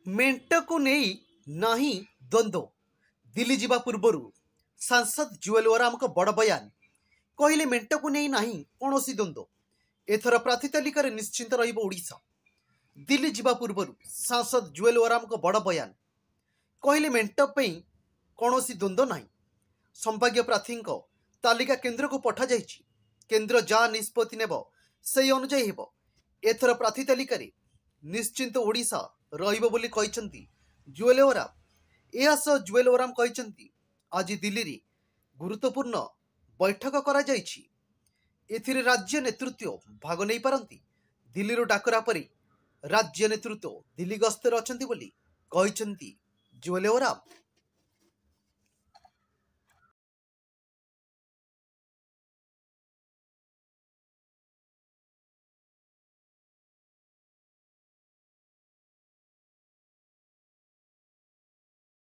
मेंट को नहीं नाही द्वंद्व दिल्ली जिबा पूर्वर सांसद जुएल ओराम को बड़ बयान कहले मेंट को नहीं नाही कौनसी द्वंद्व एथर प्रार्थी तालिकार निश्चिंत रहिब ओडिशा। दिल्ली जिबा पूर्वर सांसद जुएल ओराम को बड़ बयान कहले मेंट पे कौनसी द्वंद्व नाही। संभाव्य प्रार्थी तालिका केन्द्र को पठा जाइछि। केन्द्र जहाँ निष्पत्ति नेब से अनुजाई हेब। एथर प्रार्थी तालिकार निश्चिंत ओडिशा रहिब बोली कहिसंती जुएल ओराम। एहा सह जुएल ओराम कहिसंती आज दिल्ली रे गुरुत्वपूर्ण बैठक करा जाइछि। एथिरे राज्य नेतृत्व भाग नहीं पारंती। दिल्ली रो डाकरा परे राज्य नेतृत्व दिल्ली गस्तर अछंती बोली कहिसंती जुएल ओराम।